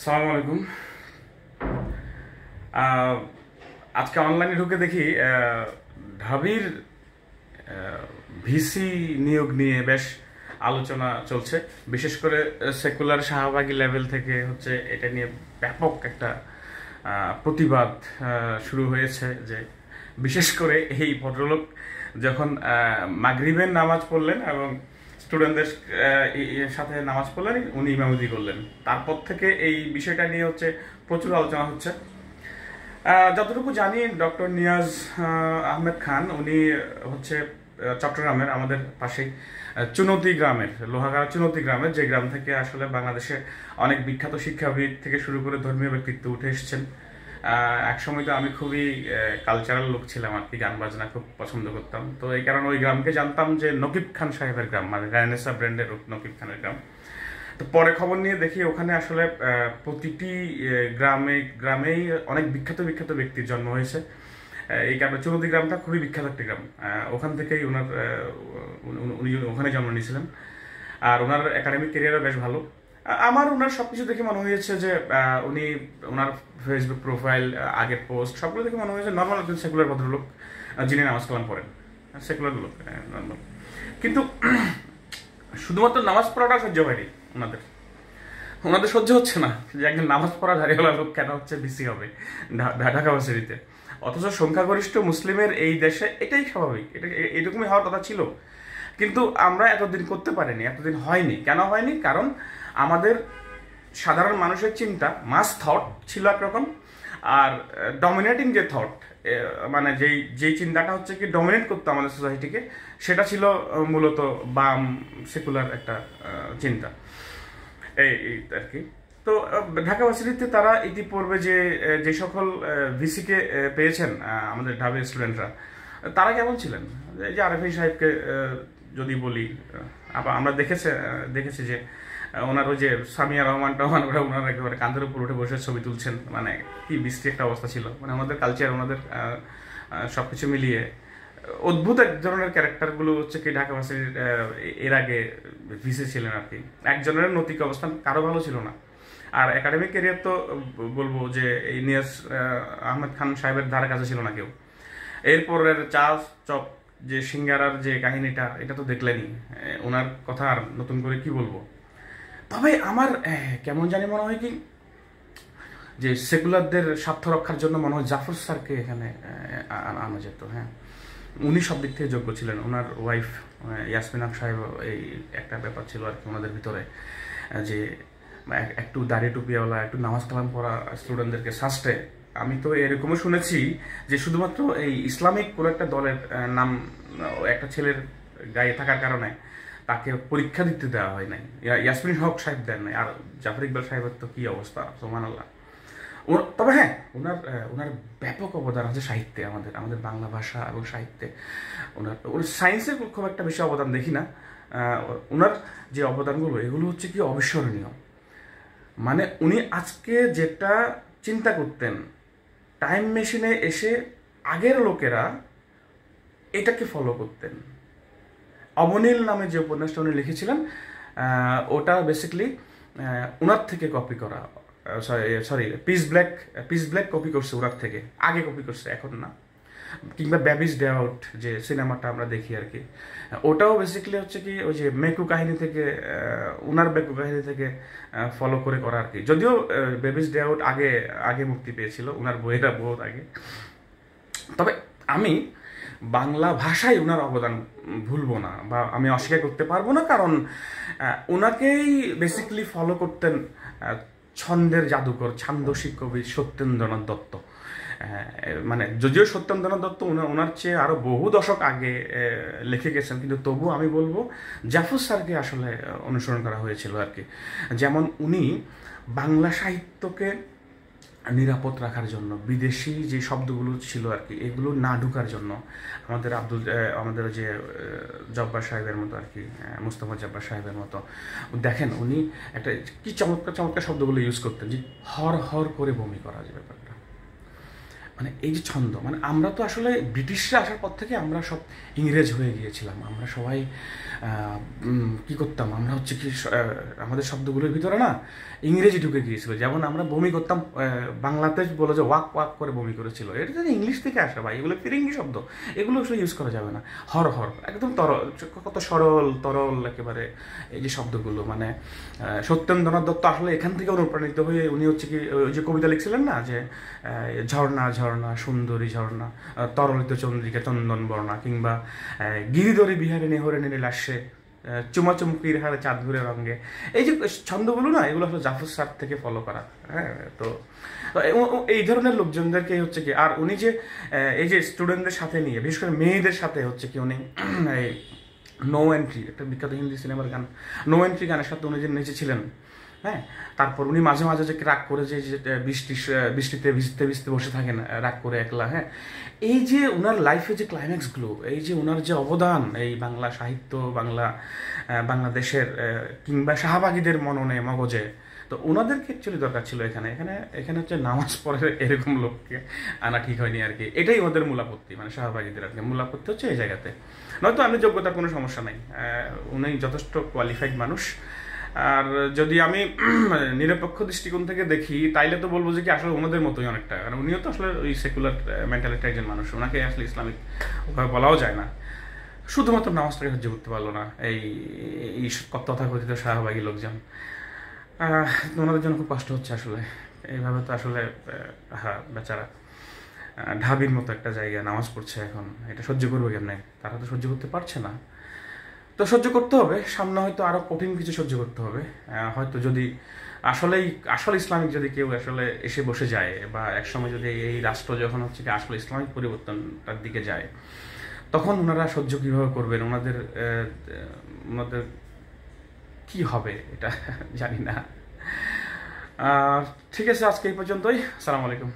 আসসালামু আলাইকুম। আজকে অনলাইনে ঢুকে দেখি ঢাবির ভিসি নিয়োগ নিয়ে বেশ আলোচনা চলছে। বিশেষ করে সেকুলার শাহবাগী লেভেল থেকে হচ্ছে এটা নিয়ে ব্যাপক একটা প্রতিবাদ শুরু হয়েছে। যে বিশেষ করে এই ভদ্রলোক যখন মাগরিবের নামাজ পড়লেন এবং স্টুডেন্টদের সাথে নামাজ পড়লেন, উনি ইমামতি করলেন, তারপর থেকে এই বিষয়টা নিয়ে হচ্ছে প্রচুর আলোচনা হচ্ছে। যতটুকু জানি ডক্টর নিয়াজ আহমেদ খান উনি হচ্ছে চট্টগ্রামের আমাদের পাশেই চুনতি গ্রামের, লোহাগাড়া চুনতি গ্রামের, যে গ্রাম থেকে আসলে বাংলাদেশে অনেক বিখ্যাত শিক্ষাবিদ থেকে শুরু করে ধর্মীয় ব্যক্তিত্ব উঠে এসেছেন। একসময় তো আমি খুবই কালচারাল লোক ছিলাম আর কি, গান বাজনা খুব পছন্দ করতাম। তো এই কারণে ওই গ্রামকে জানতাম যে নকিব খান সাহেবের গ্রাম, মানে গায়নেসা ব্র্যান্ডের নকিব খানের গ্রাম। তো পরে খবর নিয়ে দেখি ওখানে আসলে প্রতিটি গ্রামেই অনেক বিখ্যাত বিখ্যাত ব্যক্তির জন্ম হয়েছে। এই গ্রামে চুনতি গ্রামটা খুবই বিখ্যাত একটি গ্রাম। ওখান থেকেই উনি ওখানে জন্ম নিয়েছিলেন। আর ওনার একাডেমিক ক্যারিয়ারও বেশ ভালো। আমার ওনার সবকিছু দেখে মনে হয়েছে যে উনি ওনার ফেসবুক প্রোফাইল, আগের পোস্ট, সবগুলো দেখে মনে হয়েছে নর্মাল একজন সেকুলার ভদ্রলোক যিনি নামাজ কালাম পড়েন, সেকুলার লোক, নর্মাল। কিন্তু শুধুমাত্র নামাজ পড়াটা সহ্য হয়নি ওনাদের। ওনাদের সহ্য হচ্ছে না যে একজন নামাজ পড়া দাঁড়িয়েওয়ালা লোক কেন হচ্ছে বিসি হবে ঢাকা ভার্সিটিতে, অথচ সংখ্যাগরিষ্ঠ মুসলিমের এই দেশে এটাই স্বাভাবিক, এরকমই হওয়ার কথা ছিল। কিন্তু আমরা এতদিন করতে পারিনি, এতদিন হয়নি। কেন হয়নি? কারণ আমাদের সাধারণ মানুষের চিন্তা, মাস থট ছিল একরকম, আর ডমিনেটিং যে থট, মানে যেই চিন্তাটা হচ্ছে কি ডমিনেট করতো আমাদের সোসাইটিকে, সেটা ছিল মূলত বাম সেকুলার একটা চিন্তা, এই আর কি। তো ঢাকা ভার্সিটিতে তারা ইতিপূর্বে যে সকল ভিসিকে পেয়েছেন আমাদের ঢাবির স্টুডেন্টরা, তারা কেমন ছিলেন? এই যে আরএফআই সাহেবকে যদি বলি, আমরা দেখেছি যে ওনার ওই যে সামিয়া রহমান টহমান, ওরা ওনার একেবারে কাঁধের উপর উঠে বসে ছবি তুলছেন, মানে কি বিশ্রী একটা অবস্থা ছিল। মানে ওনাদের কালচার, ওনাদের সবকিছু মিলিয়ে অদ্ভুত এক ধরনের ক্যারেক্টারগুলো হচ্ছে কি ঢাকা ভার্সিটির এর আগে ভিসি ছিলেন আর কি। একজনের নৈতিক অবস্থান কারো ভালো ছিল না। আর একাডেমিক ক্যারিয়ার তো বলবো যে এই নিয়াজ আহমেদ খান সাহেবের ধারে কাছে ছিল না কেউ। এরপরের চা চপ যে সিঙ্গারার যে কাহিনীটা, এটা তো দেখলেনি। ওনার কথা আর নতুন করে কি বলবো। তবে আমার কেমন জানি মনে হয় কি যে সেকুলারদের স্বার্থ রক্ষার জন্য মনে হয় জাফর স্যারকে এখানে আনা যেত। হ্যাঁ, উনি সব দিক থেকে যোগ্য ছিলেন। ওনার ওয়াইফ ইয়াসমিন আপ সাহেব, এই একটা ব্যাপার ছিল আর কি ওনাদের ভিতরে, যে একটু দাড়ি টুপিওয়ালা, একটু নামাজ কালাম পড়া স্টুডেন্টদেরকে সাস্টে। আমি তো এরকমও শুনেছি যে শুধুমাত্র এই ইসলামিক কোনো একটা দলের নাম একটা ছেলের গায়ে থাকার কারণে তাকে পরীক্ষা দিতে দেওয়া হয় নাই, ইয়াসমিন হক সাহেব দেন নাই। আর জাফর ইকবাল সাহেবের তো কি অবস্থা, সুবহানাল্লাহ। তবে হ্যাঁ, ওনার ব্যাপক অবদান আছে সাহিত্যে, আমাদের বাংলা ভাষা এবং সাহিত্যে। ওনার সায়েন্সের খুব একটা বেশি অবদান দেখি না। ওনার যে অবদানগুলো, এগুলো হচ্ছে কি অবিস্মরণীয়। মানে উনি আজকে যেটা চিন্তা করতেন, টাইম মেশিনে এসে আগের লোকেরা এটাকে ফলো করতেন। অবনীল নামে যে উপন্যাসটা উনি লিখেছিলেন, ওটা বেসিক্যালি ওনার থেকে কপি করা। সরি, পিস ব্ল্যাক কপি করছে ওনার থেকে, আগে কপি করছে, এখন না। কিংবা বেবিস ডে আউট যে সিনেমাটা আমরা দেখি আর কি, ওটাও বেসিক্যালি হচ্ছে কি ওই যে মেকু কাহিনী থেকে, উনার মেকু কাহিনী থেকে ফলো করে করা আর কি। যদিও বেবিস ডে আউট আগে মুক্তি পেয়েছিল, উনার বইয়েরা বহুত আগে। তবে আমি বাংলা ভাষায় ওনার অবদান ভুলবো না, বা আমি অস্বীকার করতে পারবো না, কারণ ওনাকেই বেসিক্যালি ফলো করতেন ছন্দের জাদুকর, ছান্দসিক কবি সত্যেন্দ্রনাথ দত্ত। মানে যদিও সত্যেন্দ্রনাথ দত্ত ওনার চেয়ে আরো বহু দশক আগে লিখে গেছেন, কিন্তু তবু আমি বলবো জাফর স্যারকে আসলে অনুসরণ করা হয়েছিল আর কি। যেমন উনি বাংলা সাহিত্যকে নিরাপদ রাখার জন্য বিদেশি যে শব্দগুলো ছিল আর কি, এগুলো না ঢুকার জন্য আমাদের যে জব্বার সাহেবের মতো আর কি, মুস্তফা জব্বার সাহেবের মতো, দেখেন উনি একটা কি চমৎকার চমৎকার শব্দগুলো ইউজ করতেন, যে হর হর করে বমি করা, যে ব্যাপারটা মানে এই যে ছন্দ, মানে আমরা তো আসলে ব্রিটিশরা আসার পর থেকে আমরা সব ইংরেজ হয়ে গিয়েছিলাম। আমরা সবাই কি করতাম, আমরা হচ্ছে কি আমাদের শব্দগুলোর ভিতরে না ইংরেজি ঢুকে গিয়েছিল। যেমন আমরা বমি করতাম, বাংলাতে বলে যে ওয়াক ওয়াক করে বমি করেছিল, এটা যদি ইংলিশ থেকে আসে ভাই, এগুলো ফিরিঙ্গি শব্দ, এগুলো আসলে ইউজ করা যাবে না। হর হর একদম তরল, কত সরল তরল একেবারে এই যে শব্দগুলো। মানে সত্যেন্দ্রনাথ দত্ত আসলে এখান থেকে অনুপ্রাণিত হয়ে উনি হচ্ছে কি ওই যে কবিতা লিখছিলেন না যে ঝর্ণা ঝর্ণা সুন্দরী ঝর্ণা, তরলিত চন্দ্রিকা চন্দন বর্ণা, কিংবা গিরিধরী বিহারিণী হরিণী লাস্যে, চুমাচুমকির হারে চাঁদ ঘুরে রঙে। এই যে ছন্দগুলো না, এগুলো আসলে জাফর স্যার থেকে ফলো করা। হ্যাঁ, তো এই ধরনের লোকজনদেরকে হচ্ছে কি, আর উনি যে এই যে স্টুডেন্টদের সাথে নিয়ে, বিশেষ করে মেয়েদের সাথে হচ্ছে কি উনি এই নো এন্ট্রি, একটা বিখ্যাত হিন্দি সিনেমার গান নো এন্ট্রি গানের সাথে উনি যে নেচেছিলেন। হ্যাঁ, তারপর উনি মাঝে মাঝে যে রাগ করে যে বৃষ্টিতে ভিজতে ভিজতে বসে থাকেন রাগ করে একলা। হ্যাঁ, এই যে ওনার লাইফে যে ক্লাইম্যাক্সগুলো, এই যে ওনার যে অবদান এই বাংলা সাহিত্য, বাংলাদেশের কিংবা শাহবাগীদের মননে মগজে, তো ওনাদেরকে অ্যাকচুয়ালি দরকার ছিল এখানে এখানে এখানে হচ্ছে নামাজ পড়ে এরকম লোককে আনা ঠিক হয়নি আর কি। এটাই ওদের মূল আপত্তি, মানে শাহবাগীদের আর কি মূল আপত্তি হচ্ছে এই জায়গাতে। নয়তো আমি যোগ্যতার কোনো সমস্যা নাই, উনি যথেষ্ট কোয়ালিফাইড মানুষ। আর যদি আমি নিরপেক্ষ দৃষ্টিকোণ থেকে দেখি তাইলে তো বলবো যে কি আসলে ওনাদের মতোই অনেকটা, কারণ উনিও তো আসলে ওই সেকুলার মেন্টালিটির একজন মানুষ, ওনাকে আসলে ইসলামিক ওভাবে বলাও যায় না। শুধুমাত্র নামাজটাকে সহ্য করতে পারলো না এই এই তথাকথিত শাহবাগী লোকজন। ওনাদের জন্য খুব কষ্ট হচ্ছে আসলে। এইভাবে তো আসলে হ্যাঁ, বেচারা ঢাবির মতো একটা জায়গায় নামাজ পড়ছে এখন, এটা সহ্য করবে কেমনে? তারা তো সহ্য করতে পারছে না, তো সহ্য করতে হবে। সামনে হয়তো আরো কঠিন কিছু সহ্য করতে হবে। হয়তো যদি আসলে ইসলামিক যদি কেউ আসলে এসে বসে যায়, বা একসময় যদি এই রাষ্ট্র যখন হচ্ছে কি আসলে ইসলামিক পরিবর্তনটার দিকে যায়, তখন ওনারা সহ্য কিভাবে করবেন, ওনাদের ওনাদের কি হবে এটা জানি না। ঠিক আছে, আজকে এই পর্যন্তই। আসসালামু আলাইকুম।